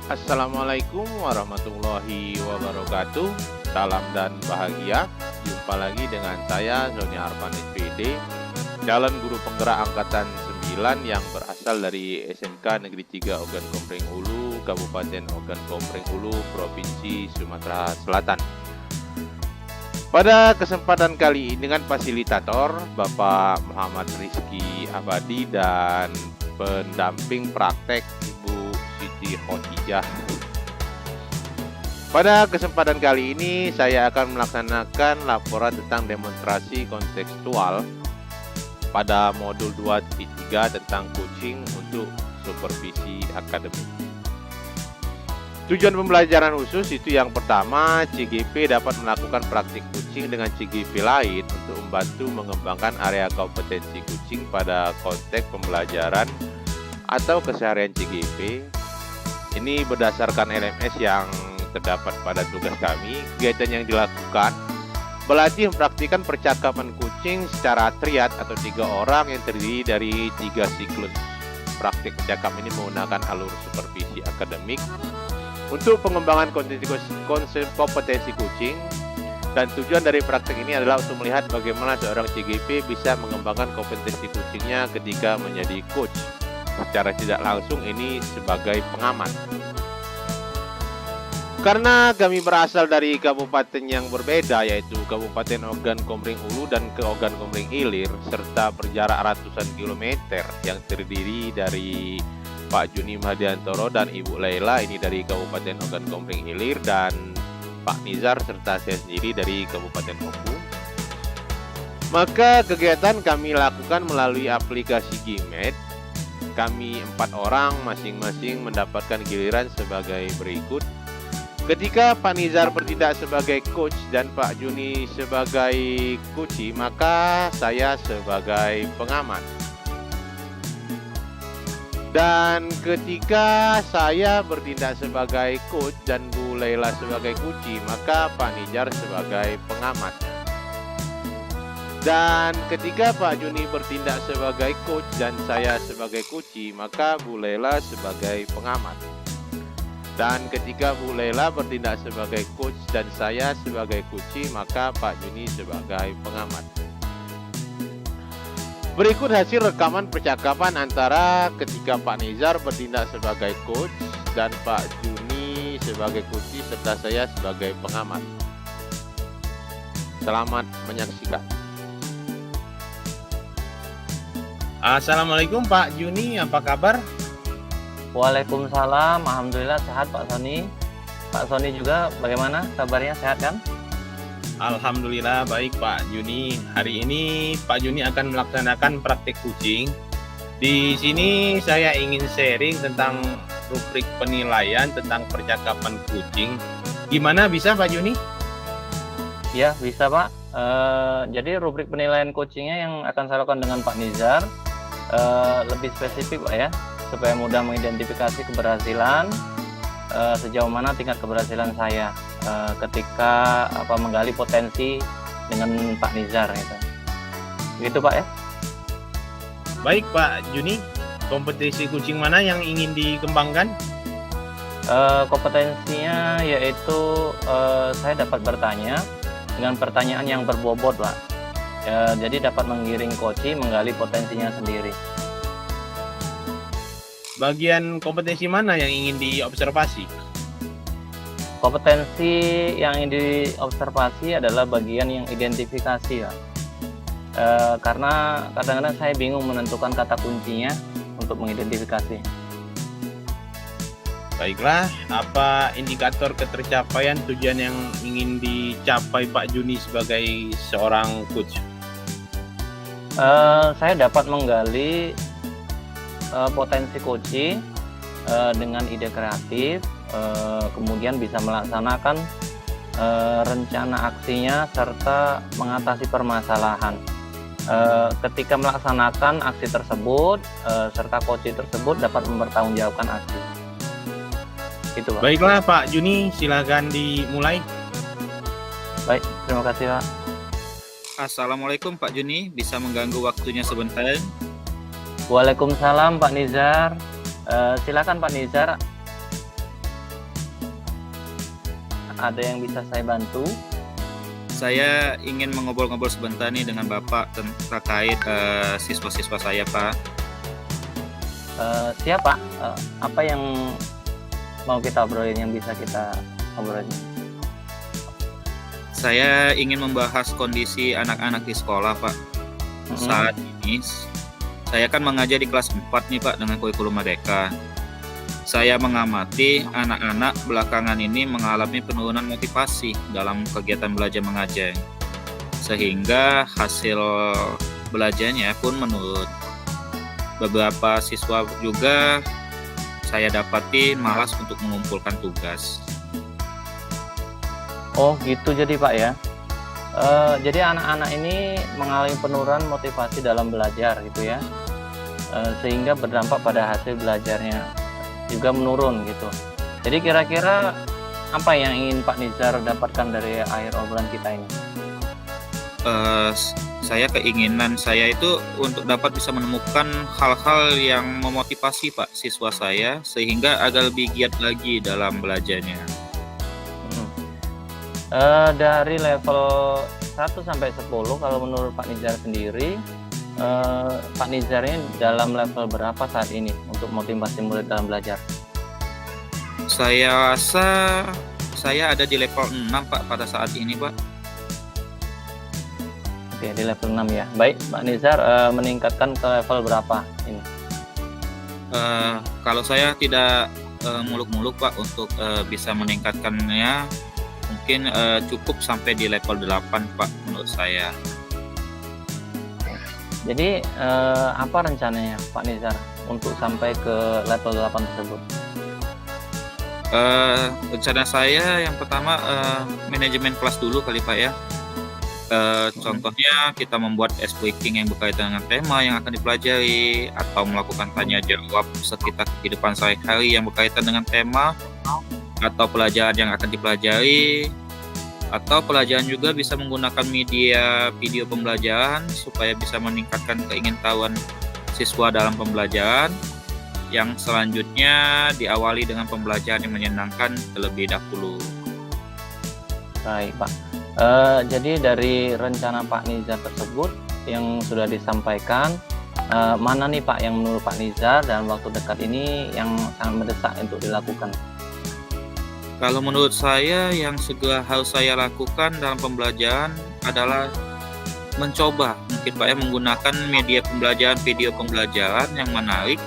Assalamualaikum warahmatullahi wabarakatuh. Salam dan bahagia. Jumpa lagi dengan saya Sony Arfan SPD, calon guru penggerak angkatan 9 yang berasal dari SMK Negeri 3 Ogan Komering Ulu, Kabupaten Ogan Komering Ulu, Provinsi Sumatera Selatan. Pada kesempatan kali ini dengan fasilitator Bapak Muhammad Rizky Abadi dan pendamping praktek Ibu Siti Khotijah. Pada kesempatan kali ini saya akan melaksanakan laporan tentang demonstrasi kontekstual pada modul 2.3 tentang coaching untuk supervisi akademik. Tujuan pembelajaran khusus itu yang pertama, CGP dapat melakukan praktik coaching dengan CGP lain untuk membantu mengembangkan area kompetensi coaching pada konteks pembelajaran atau keseharian CGP. Ini berdasarkan LMS yang terdapat pada tugas kami. Kegiatan yang dilakukan berlatih mempraktikkan percakapan coaching secara triad atau 3 orang yang terdiri dari 3 siklus. Praktik percakapan ini menggunakan alur supervisi akademik untuk pengembangan konsep kompetensi coaching, dan tujuan dari praktik ini adalah untuk melihat bagaimana seorang CGP bisa mengembangkan kompetensi coachingnya ketika menjadi coach. Secara tidak langsung ini sebagai pengamat. Karena kami berasal dari kabupaten yang berbeda, yaitu Kabupaten Ogan Komering Ulu dan Ogan Komering Ilir, serta berjarak ratusan kilometer yang terdiri dari Pak Juni Mahdiantoro dan Ibu Laila, ini dari Kabupaten Ogan Komering Ilir, dan Pak Nizar serta saya sendiri dari Kabupaten Oku. Maka kegiatan kami lakukan melalui aplikasi GMAT. Kami 4 orang masing-masing mendapatkan giliran sebagai berikut. Ketika Pak Nizar bertindak sebagai coach dan Pak Juni sebagai coachee, maka saya sebagai pengamat. Dan ketika saya bertindak sebagai coach dan Bu Laila sebagai coachee, maka Pak Nizar sebagai pengamat. Dan ketika Pak Juni bertindak sebagai coach dan saya sebagai coachee, maka Bu Laila sebagai pengamat. Dan ketika Bu Laila bertindak sebagai coach dan saya sebagai coachee, maka Pak Juni sebagai pengamat. Berikut hasil rekaman percakapan antara ketika Pak Nizar bertindak sebagai coach dan Pak Juni sebagai coachee serta saya sebagai pengamat. Selamat menyaksikan. Assalamualaikum Pak Juni, apa kabar? Waalaikumsalam, alhamdulillah sehat Pak Sony. Pak Sony juga bagaimana kabarnya, sehat kan? Alhamdulillah baik Pak Juni. Hari ini Pak Juni akan melaksanakan praktik coaching. Di sini saya ingin sharing tentang rubrik penilaian tentang percakapan coaching. Gimana, bisa Pak Juni? Ya bisa Pak. Jadi rubrik penilaian coachingnya yang akan saya lakukan dengan Pak Nizar lebih spesifik Pak ya, supaya mudah mengidentifikasi keberhasilan, sejauh mana tingkat keberhasilan saya ketika menggali potensi dengan Pak Nizar gitu. Gitu Pak ya. Baik Pak Juni, kompetisi coaching mana yang ingin dikembangkan? Kompetensinya yaitu saya dapat bertanya dengan pertanyaan yang berbobot Pak. Jadi dapat menggiring coachee menggali potensinya sendiri. Bagian kompetensi mana yang ingin diobservasi? Kompetensi yang ingin diobservasi adalah bagian yang identifikasi ya. Karena kadang-kadang saya bingung menentukan kata kuncinya untuk mengidentifikasi. Baiklah, apa indikator ketercapaian tujuan yang ingin dicapai Pak Juni sebagai seorang coach? Saya dapat menggali potensi coachee dengan ide kreatif, kemudian bisa melaksanakan rencana aksinya serta mengatasi permasalahan. Ketika melaksanakan aksi tersebut, serta coachee tersebut dapat mempertanggungjawabkan aksi. Itu Pak. Baiklah Pak Juni, silakan dimulai. Baik, terima kasih Pak. Assalamualaikum Pak Juni, bisa mengganggu waktunya sebentar? Waalaikumsalam Pak Nizar. Silakan Pak Nizar. ada yang bisa saya bantu? Saya ingin mengobrol-ngobrol sebentar nih dengan Bapak terkait siswa-siswa saya, Pak. Siapa? Apa yang mau kita obrolin, yang bisa kita obrolin? Saya ingin membahas kondisi anak-anak di sekolah, Pak. Saat ini saya kan mengajar di kelas 4 nih, Pak, dengan kurikulum Merdeka. Saya mengamati anak-anak belakangan ini mengalami penurunan motivasi dalam kegiatan belajar mengajar, sehingga hasil belajarnya pun menurun. Beberapa siswa juga saya dapati malas untuk mengumpulkan tugas. Oh gitu jadi Pak ya. Jadi anak-anak ini mengalami penurunan motivasi dalam belajar gitu ya, sehingga berdampak pada hasil belajarnya juga menurun gitu. Jadi kira-kira apa yang ingin Pak Nizar dapatkan dari akhir obrolan kita ini? Saya keinginan saya itu untuk dapat bisa menemukan hal-hal yang memotivasi Pak siswa saya sehingga agak lebih giat lagi dalam belajarnya. Dari level 1 sampai 10 kalau menurut Pak Nizar sendiri, Pak Nizar ini dalam level berapa saat ini untuk motivasi murid dalam belajar? Saya rasa saya ada di level 6 Pak pada saat ini, Pak. Oke, di level 6 ya. Baik, Pak Nizar meningkatkan ke level berapa ini? Kalau saya tidak muluk-muluk Pak untuk bisa meningkatkannya, mungkin cukup sampai di level 8 Pak menurut saya. Jadi apa rencananya Pak Nizar untuk sampai ke level 8 tersebut? Rencana saya yang pertama manajemen kelas dulu kali Pak ya. Contohnya kita membuat ice breaking yang berkaitan dengan tema yang akan dipelajari, atau melakukan tanya jawab sekitar kehidupan sehari-hari yang berkaitan dengan tema atau pelajaran yang akan dipelajari. Atau pelajaran juga bisa menggunakan media video pembelajaran supaya bisa meningkatkan keingintahuan siswa dalam pembelajaran, yang selanjutnya diawali dengan pembelajaran yang menyenangkan terlebih dahulu. Baik Pak, jadi dari rencana Pak Nizar tersebut yang sudah disampaikan, mana nih Pak yang menurut Pak Nizar dalam waktu dekat ini yang sangat mendesak untuk dilakukan? Kalau menurut saya yang segera harus saya lakukan dalam pembelajaran adalah mencoba mungkin Pak ya menggunakan media pembelajaran, video pembelajaran yang menarik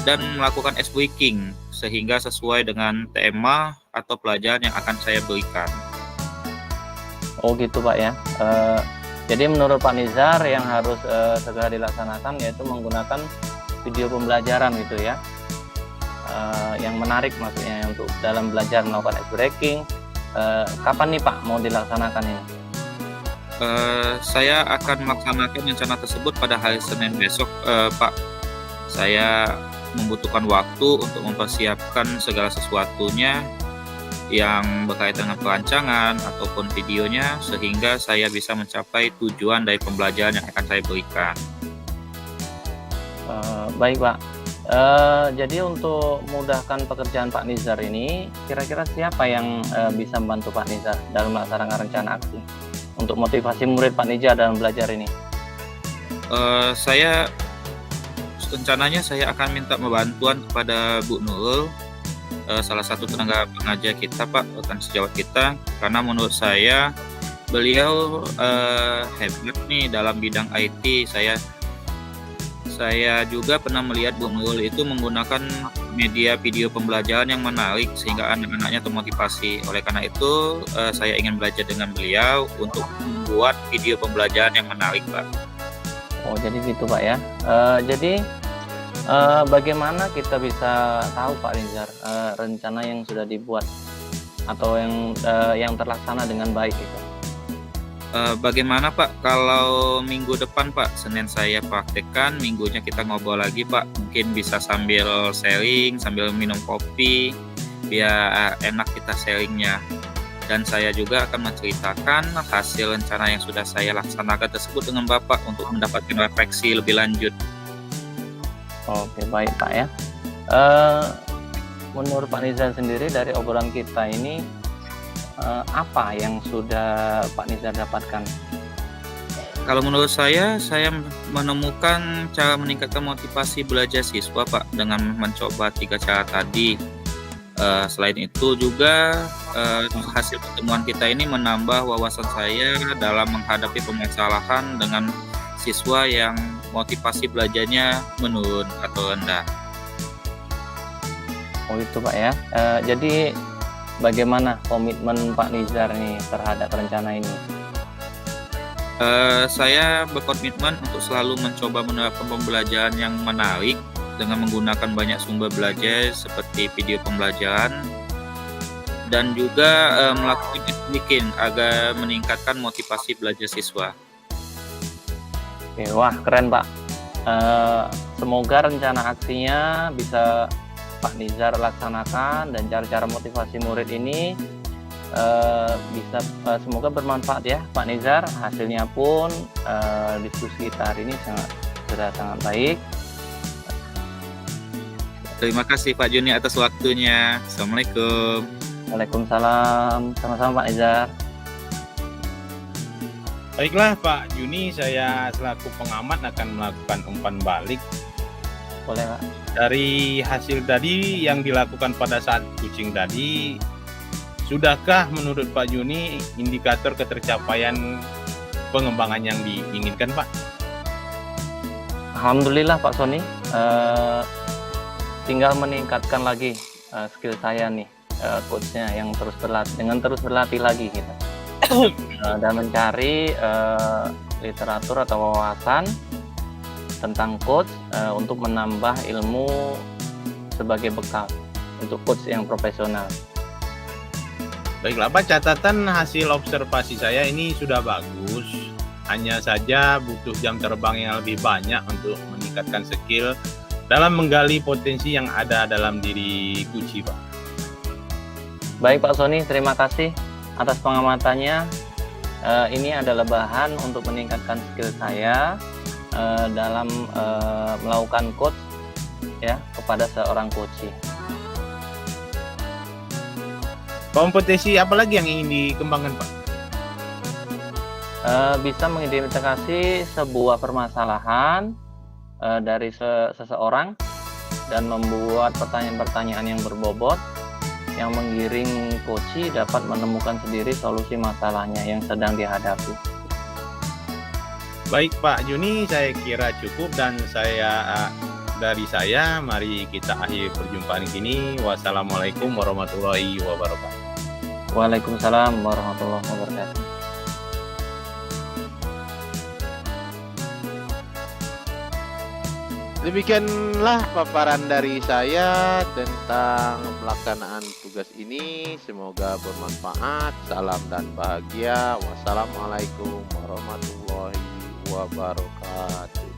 dan melakukan ice breaking sehingga sesuai dengan tema atau pelajaran yang akan saya berikan. Oh gitu Pak ya. Jadi menurut Pak Nizar yang harus segera dilaksanakan yaitu menggunakan video pembelajaran gitu ya. Yang menarik maksudnya untuk dalam belajar melakukan ice breaking. Kapan nih Pak mau dilaksanakan ini? Saya akan melaksanakan rencana tersebut pada hari Senin besok Pak. Saya membutuhkan waktu untuk mempersiapkan segala sesuatunya yang berkaitan dengan perancangan ataupun videonya sehingga saya bisa mencapai tujuan dari pembelajaran yang akan saya berikan. Baik Pak. Jadi untuk memudahkan pekerjaan Pak Nizar ini, kira-kira siapa yang bisa membantu Pak Nizar dalam melaksanakan rencana aksi untuk motivasi murid Pak Nizar dalam belajar ini? Rencananya saya akan minta bantuan kepada Bu Nurul, salah satu tenaga pengajar kita Pak, rekan sejawat kita, karena menurut saya beliau hebat nih dalam bidang IT. Saya juga pernah melihat Bu Nurul itu menggunakan media video pembelajaran yang menarik sehingga anak-anaknya termotivasi. Oleh karena itu saya ingin belajar dengan beliau untuk membuat video pembelajaran yang menarik Pak. Oh jadi gitu Pak ya. Jadi bagaimana kita bisa tahu Pak Nizar rencana yang sudah dibuat atau yang terlaksana dengan baik itu? Bagaimana Pak kalau minggu depan Pak, Senin saya praktekkan, minggunya kita ngobrol lagi Pak, mungkin bisa sambil sharing, sambil minum kopi, biar enak kita sharingnya. Dan saya juga akan menceritakan hasil rencana yang sudah saya laksanakan tersebut dengan Bapak untuk mendapatkan refleksi lebih lanjut. Oke baik Pak ya. menurut Pak Nizar sendiri dari obrolan kita ini, apa yang sudah Pak Nizar dapatkan? Kalau menurut saya menemukan cara meningkatkan motivasi belajar siswa, Pak, dengan mencoba 3 cara tadi. Selain itu juga, hasil pertemuan kita ini menambah wawasan saya dalam menghadapi permasalahan dengan siswa yang motivasi belajarnya menurun atau rendah. Oh itu Pak ya. Jadi bagaimana komitmen Pak Nizar nih terhadap rencana ini? Saya berkomitmen untuk selalu mencoba menerapkan pembelajaran yang menarik dengan menggunakan banyak sumber belajar seperti video pembelajaran dan juga melakukan bikin agar meningkatkan motivasi belajar siswa. Oke, wah keren Pak. Semoga rencana aksinya bisa Pak Nizar laksanakan dan cara-cara motivasi murid ini bisa semoga bermanfaat ya Pak Nizar. Hasilnya pun diskusi kita hari ini sudah sangat baik. Terima kasih Pak Juni atas waktunya. Assalamualaikum. Waalaikumsalam. Sama-sama Pak Nizar. Baiklah Pak Juni, saya selaku pengamat akan melakukan umpan balik. Boleh Pak. Dari hasil tadi yang dilakukan pada saat coaching tadi, sudahkah menurut Pak Juni indikator ketercapaian pengembangan yang diinginkan Pak? Alhamdulillah Pak Sony, tinggal meningkatkan lagi skill saya nih, coachnya yang terus berlatih lagi gitu. Dan mencari literatur atau wawasan tentang coach untuk menambah ilmu sebagai bekal untuk coach yang profesional. Baiklah Pak, catatan hasil observasi saya ini sudah bagus. Hanya saja butuh jam terbang yang lebih banyak untuk meningkatkan skill dalam menggali potensi yang ada dalam diri Kuci Pak. Baik Pak Sony, terima kasih atas pengamatannya. Ini adalah bahan untuk meningkatkan skill saya dalam melakukan coach ya kepada seorang coach. Kompetensi apa lagi yang ingin dikembangkan Pak? Bisa mengidentifikasi sebuah permasalahan dari seseorang dan membuat pertanyaan-pertanyaan yang berbobot yang menggiring coach dapat menemukan sendiri solusi masalahnya yang sedang dihadapi. Baik Pak Juni, saya kira cukup dan dari saya mari kita akhiri perjumpaan ini. Wassalamualaikum warahmatullahi wabarakatuh. Waalaikumsalam warahmatullahi wabarakatuh. Demikianlah paparan dari saya tentang pelaksanaan tugas ini. Semoga bermanfaat. Salam dan bahagia. Wassalamualaikum warahmatullahi wabarakatuh.